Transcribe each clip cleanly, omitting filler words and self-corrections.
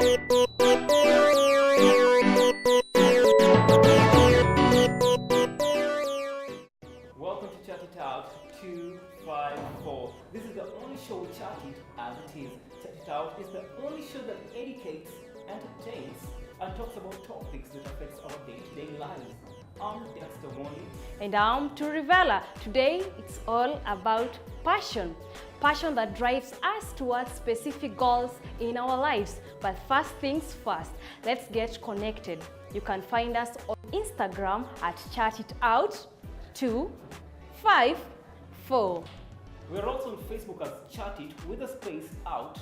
Welcome to Chat It Out 254. This is the only show we chat it as it is. Chat It Out is the only show that educates, entertains, and talks about topics that affects our day-to-day lives. I'm Dexter Wondi. And I'm Turivella. Today it's all about passion. Passion that drives us towards specific goals in our lives. But first things first, let's get connected. You can find us on Instagram at ChatItOut254. We're also on Facebook as Chat It with a space out.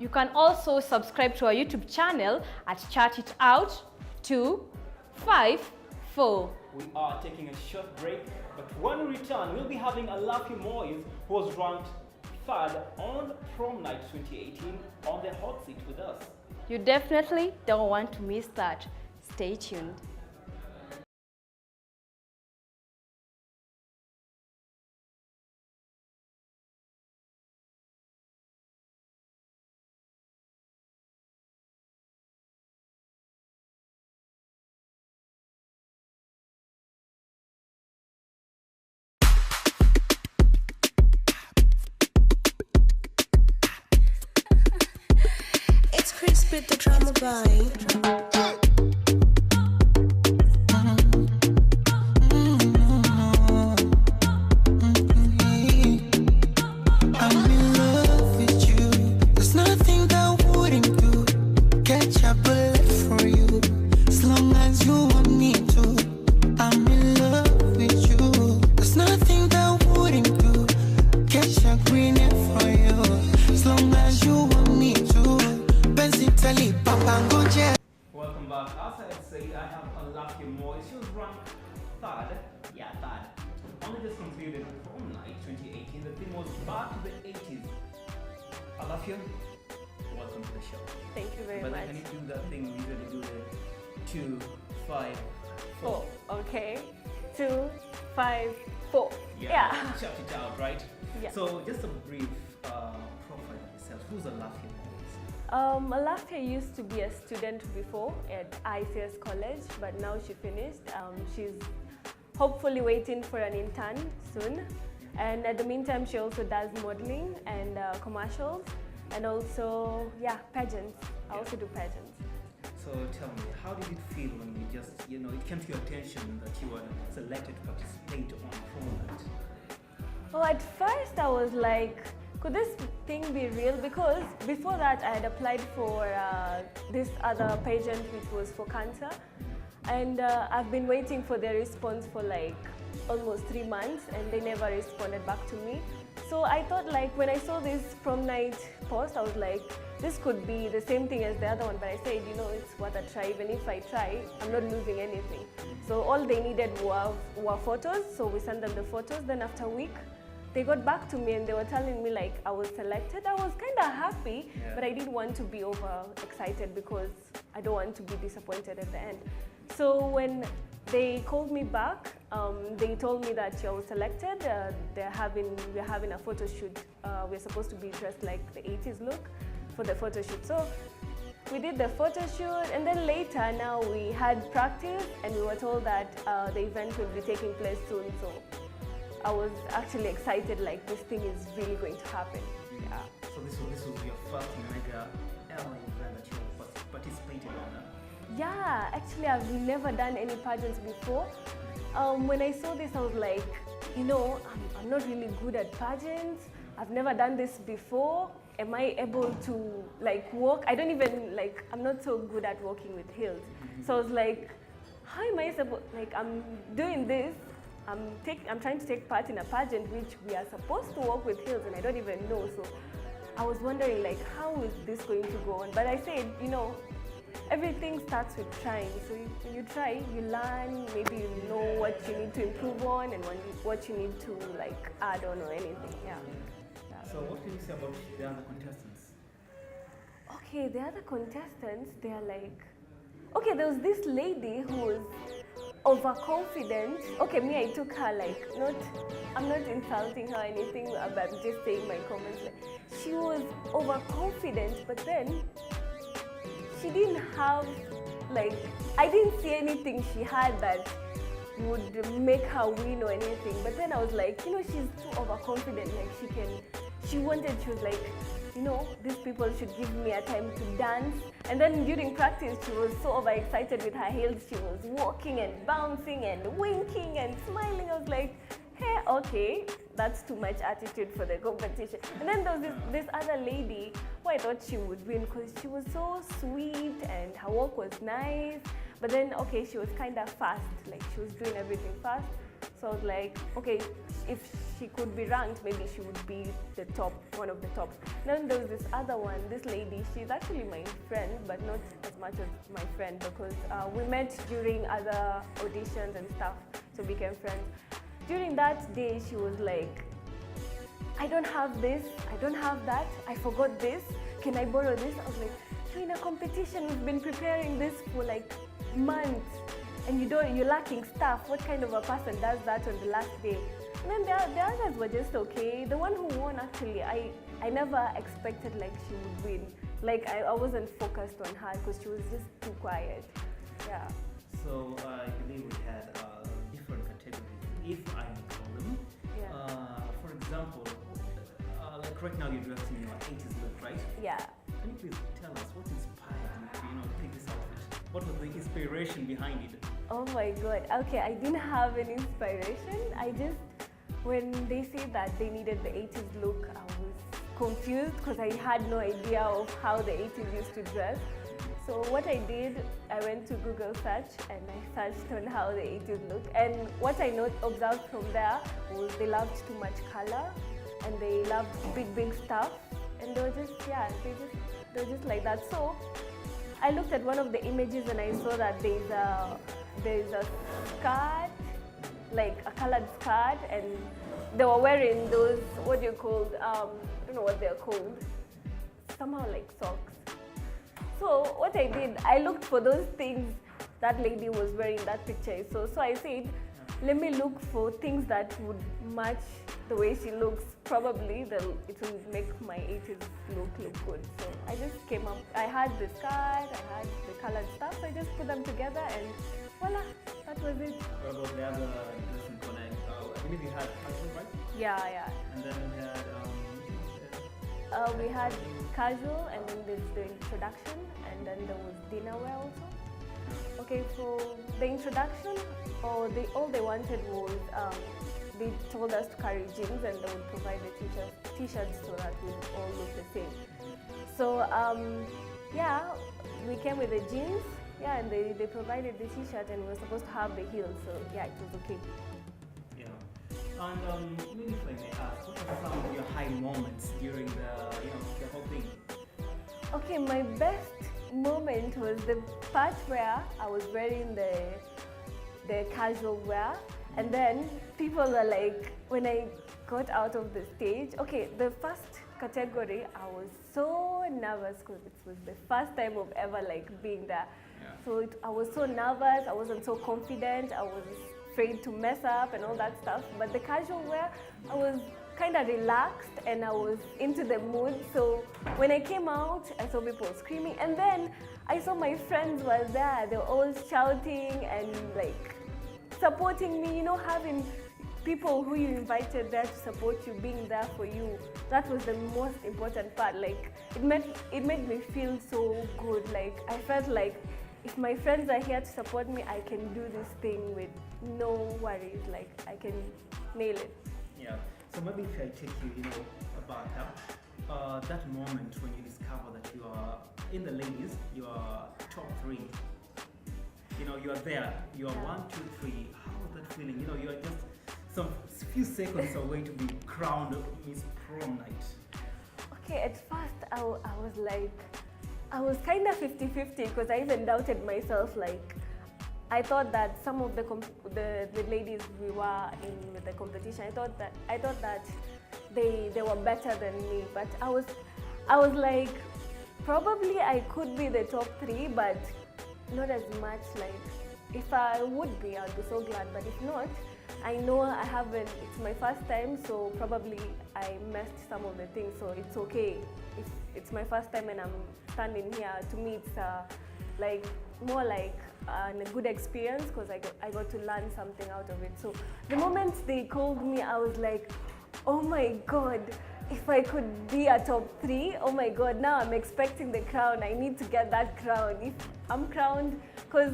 You can also subscribe to our YouTube channel at ChatItOut254. We are taking a short break, but when we return, we'll be having Alafia Moyes, who was ranked third on Prom Night 2018 on the hot seat with us. You definitely don't want to miss that. Stay tuned. It's Chris with the drama by. I'm in love with you. There's nothing I wouldn't do. Catch a bullet for you, as long as you want me to. I'm in love with you. There's nothing I wouldn't do. Catch a green for you, as long as you want me to. Basically, Papa Goje. Welcome back. As I said, I have Alafia Moyes. She was ranked third. Yeah, third. Only just completed Prom Night 2018. The theme was back to the 80s. Alafia, welcome to the show. Thank you very But much. can you do that thing we usually do, the 2, 5, 4? Okay. 2, 5, 4. Yeah. Shout it out, right? Yeah. So, just a brief profile of yourself. Who's Alafia Moyes? Alafia used to be a student before at ICS College, but now she finished. She's hopefully waiting for an intern soon. And at the meantime, she also does modeling and commercials, and also, pageants. I also do pageants. So tell me, how did it feel when you just, it came to your attention that you were selected to participate on Prom Night? Well, at first I was like, could this thing be real? Because before that I had applied for this other pageant which was for cancer. And I've been waiting for their response for like almost 3 months, and they never responded back to me. So I thought, like, when I saw this Prom Night post, I was like, this could be the same thing as the other one. But I said, it's worth a try. Even if I try, I'm not losing anything. So all they needed were photos. So we sent them the photos. Then after a week, they got back to me and they were telling me like I was selected. I was kind of happy, but I didn't want to be over excited because I don't want to be disappointed at the end. So when they called me back, they told me that I was selected. We're having a photo shoot. We're supposed to be dressed like the 80s look for the photo shoot. So we did the photo shoot, and then later now we had practice, and we were told that the event will be taking place soon. So I was actually excited, like this thing is really going to happen. Yeah. So this was your first mega event that you participated on? Yeah, actually I've never done any pageants before. When I saw this, I was like, I'm not really good at pageants. I've never done this before. Am I able to like walk? I don't even I'm not so good at walking with heels. So I was like, how am I supposed, I'm doing this. I'm trying to take part in a pageant which we are supposed to walk with heels, and I don't even know. So I was wondering how is this going to go on? But I said, everything starts with trying. So when you try, you learn, maybe you know what you need to improve on and what you need to add on or anything. Yeah. So what can you say about the other contestants? Okay, the other contestants, they are there was this lady who was overconfident. Okay, me, I took her I'm not insulting her or anything, but I'm just saying my comments. She was overconfident, but then she didn't have, like, I didn't see anything she had that would make her win or anything. But then I was like, she's too overconfident. Like, she was like, these people should give me a time to dance. And then during practice, she was so overexcited with her heels. She was walking and bouncing and winking and smiling. I was like, hey, okay, that's too much attitude for the competition. And then there was this other lady who I thought she would win because she was so sweet and her walk was nice. But then, okay, she was kind of fast, like she was doing everything fast. So I was like, okay, if she could be ranked, maybe she would be the top, one of the tops. Then there was this other one, this lady, she's actually my friend, but not as much as my friend because we met during other auditions and stuff, so we became friends. During that day, she was like, I don't have this, I don't have that, I forgot this, can I borrow this? I was like, you're in a competition, we've been preparing this for like months, and you're lacking stuff. What kind of a person does that on the last day? And then the others were just okay. The one who won, actually, I never expected like she would win. Like I wasn't focused on her because she was just too quiet. Yeah. So I believe we had different categories, if I may call them. Yeah. For example, like right now you're dressed in your 80s look, right? Yeah. Can you please tell us what inspired you to pick this outfit? What was the inspiration behind it? Oh my god. Okay, I didn't have an inspiration. When they said that they needed the 80s look, I was confused because I had no idea of how the 80s used to dress. So what I did, I went to Google search and I searched on how the 80s looked. And what I observed from there was they loved too much color and they loved big stuff. And they were just like that. So I looked at one of the images and I saw that there's a skirt, like a colored skirt, and they were wearing those, what do you call, I don't know what they're called, somehow like socks. So what I did, I looked for those things that lady was wearing in that picture. So I said, let me look for things that would match the way she looks. Probably it will make my 80s look good. So I just came up, I had the skirt, I had the colored stuff, so I just put them together and voila, that was it. What about the other dressing connect? I believe you had casual, right? Yeah. And then We had casual, and then there's the introduction, and then there was dinner wear also. Okay, for the introduction, all they wanted was, they told us to carry jeans and they would provide the t-shirts so that we all look the same. So we came with the jeans, and they provided the t-shirt and we were supposed to have the heels, so it was okay. Yeah. And maybe if I may ask, what are some of your high moments during the whole thing? Okay, my best moment was the part where I was wearing the casual wear, and then people were like, when I got out of the stage, okay, the first category, I was so nervous because it was the first time of ever being there. Yeah. So I was so nervous, I wasn't so confident, I was afraid to mess up and all that stuff. But the casual wear, I was kind of relaxed and I was into the mood. So when I came out, I saw people screaming, and then I saw my friends were there. They were all shouting and supporting me, having people who you invited there to support you, being there for you. That was the most important part. It made me feel so good. I felt like if my friends are here to support me, I can do this thing with no worries. I can nail it. Yeah. So maybe if I take you, about that moment when you discover that you are in the ladies, you are top 3. You are there. You are 1, 2, 3. How was that feeling? You are just some few seconds away to be crowned Miss Prom Night. Okay, at first I was kind of 50-50 because I even doubted myself. I thought that some of the ladies we were in with the competition, I thought that they were better than me, but I was like, probably I could be the top 3, but not as much. If I would be, I'd be so glad, but if not, I know I haven't, it's my first time, so probably I messed some of the things, so it's okay. If it's my first time and I'm standing here, to me it's like more like a good experience because I got to learn something out of it. So the moment they called me, I was like, oh my God, if I could be a top 3, oh my God, now I'm expecting the crown. I need to get that crown. If I'm crowned, because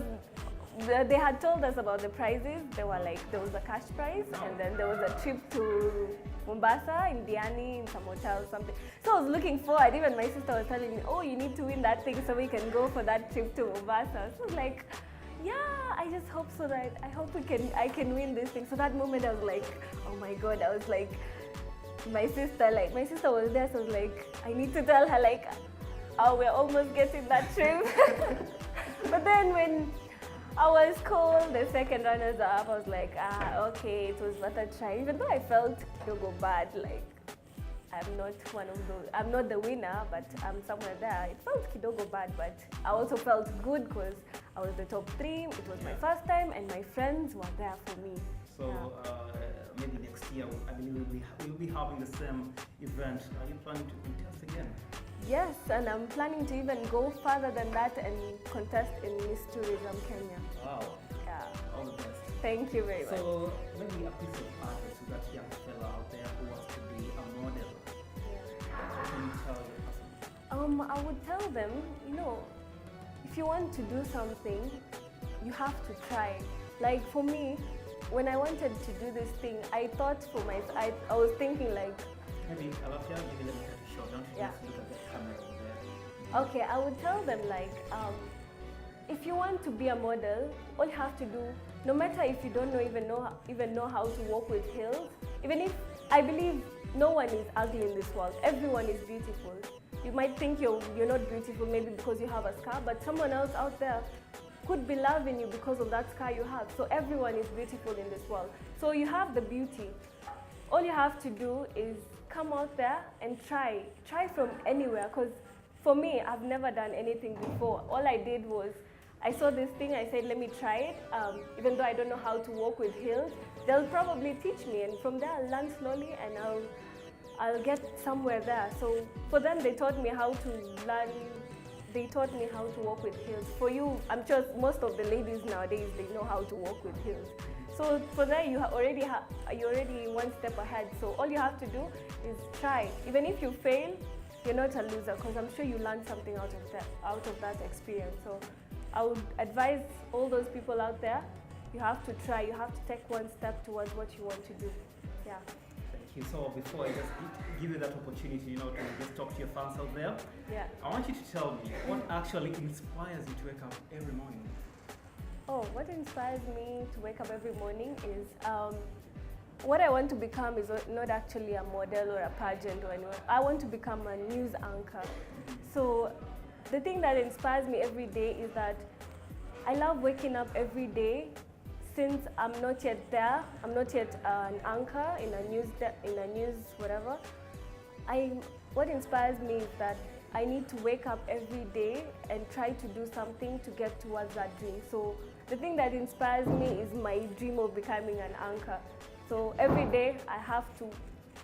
they had told us about the prizes. They were like, there was a cash prize, and then there was a trip to Mombasa, in Diani, in some hotel or something. So I was looking forward. Even my sister was telling me, oh, you need to win that thing so we can go for that trip to Mombasa. So I was like, yeah, I just hope so that I can win this thing. So that moment I was like, oh my God, I was like, my sister was there, so I was like, I need to tell her like, oh, we're almost getting that trip. But then when I was called the second runners up, I was like, okay, it was worth a try. Even though I felt Kidogo bad, like I'm not one of those, I'm not the winner, but I'm somewhere there. It felt Kidogo bad, but I also felt good because I was the top 3. It was my first time, and my friends were there for me. So maybe next year, I believe we'll be having the same event. Are you planning to contest again? Yes, and I'm planning to even go further than that and contest in Miss Tourism Kenya. Wow. Yeah. All the best. Thank you very much. So maybe a piece of advice to that young fella out there who wants to be a model. What can you tell the person? I would tell them, if you want to do something, you have to try. Like for me, when I wanted to do this thing, I thought for myself, I was thinking like, Maybe Alafia, maybe let me cut it short. Don't you Yeah. just look at the camera over there? okay, I would tell them like, if you want to be a model, all you have to do, no matter if you don't even know how to walk with heels, even if, I believe no one is ugly in this world, everyone is beautiful. You might think you're not beautiful maybe because you have a scar, but someone else out there could be loving you because of that scar you have. So everyone is beautiful in this world. So you have the beauty. All you have to do is come out there and try from anywhere, because for me, I've never done anything before. All I did was, I saw this thing, I said, let me try it. Even though I don't know how to walk with heels, they'll probably teach me, and from there I'll learn slowly and I'll get somewhere there. So for them, they taught me how to learn, they taught me how to walk with heels. For you, I'm sure most of the ladies nowadays, they know how to walk with heels. So for that, you're already one step ahead. So all you have to do is try. Even if you fail, you're not a loser, because I'm sure you learned something out of that experience. So I would advise all those people out there, you have to try. You have to take one step towards what you want to do. Yeah. Thank you. So before I just give you that opportunity, to just talk to your fans out there, Yeah. I want you to tell me what actually inspires you to wake up every morning. Oh, what inspires me to wake up every morning is what I want to become is not actually a model or a pageant or anyone. I want to become a news anchor. So the thing that inspires me every day is that I love waking up every day. Since I'm not yet there, I'm not yet an anchor in a news whatever. What inspires me is that I need to wake up every day and try to do something to get towards that dream. So the thing that inspires me is my dream of becoming an anchor. So every day I have to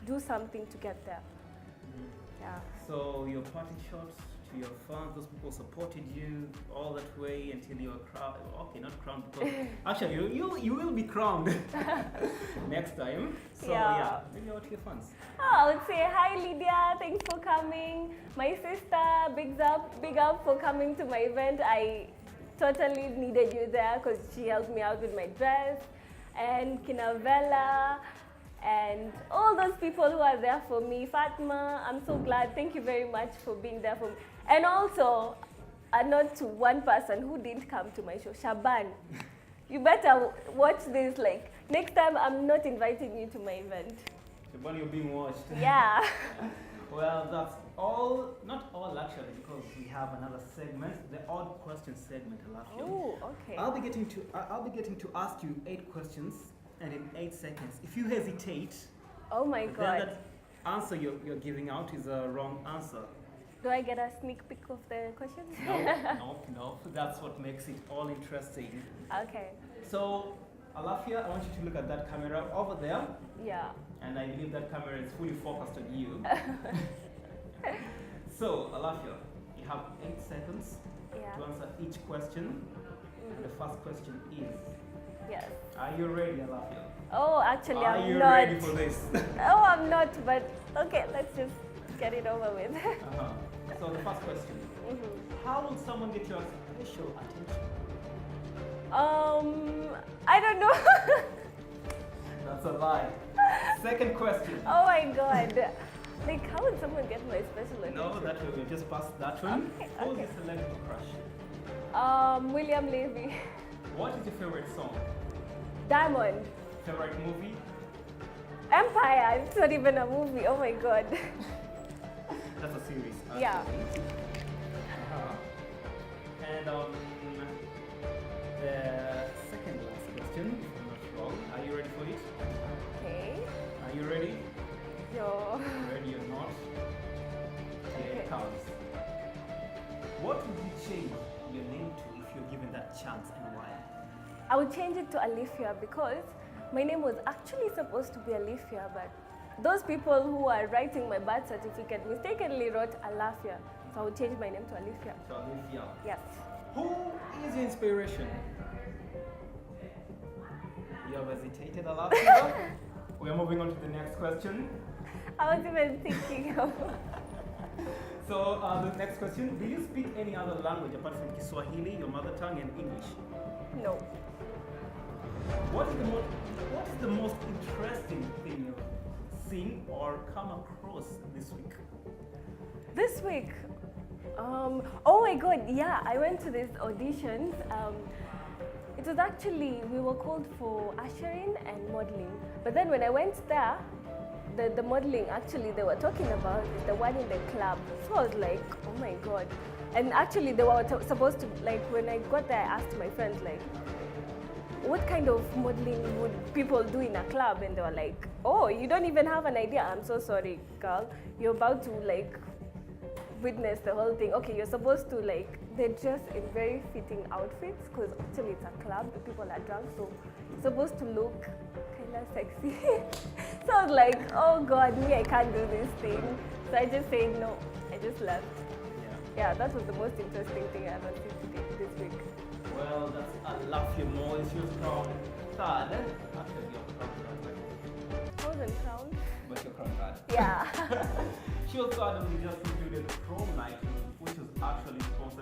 do something to get there. Yeah. So your parting shots to your fans, those people supported you all that way until you were crowned. Okay, not crowned, because actually you will be crowned next time. So yeah, maybe out to your fans. Oh, I would say hi Lydia, thanks for coming. My sister, big up for coming to my event. I totally needed you there because she helped me out with my dress. And Kinavella, and all those people who are there for me. Fatma, I'm so glad. Thank you very much for being there for me. And also, a note to one person who didn't come to my show, Shaban. You better watch this. Like, next time, I'm not inviting you to my event. Shaban, you're being watched. Yeah. Well, that's all, not all actually, because we have another segment, the odd question segment, Alafia. Oh, okay. I'll be getting to ask you 8 questions, and in 8 seconds. If you hesitate, Oh my then God. that answer you're giving out is a wrong answer. Do I get a sneak peek of the questions? No. That's what makes it all interesting. Okay. So, Alafia, I want you to look at that camera over there. Yeah. And I believe that camera is fully focused on you. So, Alafia, you have 8 seconds Yeah. to answer each question. And the first question is, Yes. are you ready, Alafia? Oh, actually, Are I'm you not. ready for this? Oh, I'm not, but okay, let's just get it over with. Uh-huh. So, the first question, how will someone get your special attention? I don't know. That's a lie. Second question. Oh my god. Like, how would someone get my special attention? No, that way, we just passed that one. Okay, Who's okay. your celebrity crush? William Levy. What is your favorite song? Diamond. Favorite movie? Empire. It's not even a movie. Oh my god. That's a series. Yeah. actually. And the second last question, if I'm not wrong. Are you ready for it? Okay. Are you ready? No. Ready or not? Here Okay. it comes. What would you change your name to if you're given that chance, and why? I would change it to Alifia because my name was actually supposed to be Alifia, but those people who are writing my birth certificate mistakenly wrote Alafia. So I would change my name to Alifia. So Alifia. Yes. Who is your inspiration? You have hesitated a lot. We are moving on to the next question. I was even thinking of. So the next question, do you speak any other language apart from Kiswahili, your mother tongue, and English? No. What is the most interesting thing you've seen or come across this week? This week, oh my god, yeah, I went to these auditions. It was actually, we were called for ushering and modeling. But then when I went there, the modeling actually they were talking about is the one in the club. So I was like, oh my god. And actually they were supposed to, like when I got there, I asked my friends like, what kind of modeling would people do in a club? And they were like, oh, you don't even have an idea. I'm so sorry, girl. You're about to like witness the whole thing. Okay, you're supposed to like, they're dressed in very fitting outfits because actually it's a club, the people are drunk, so you're supposed to look kind of sexy. So I was like, oh God, me, I can't do this thing. So I just said no, I just left. Yeah, that was the most interesting thing I ever seen today, this week. Well, that's Alafia Moore. She was crowned third. Actually, you're crowned third. I wasn't crowned. But you're crowned third. Yeah. She was third and we just included the prom night, which was actually supposed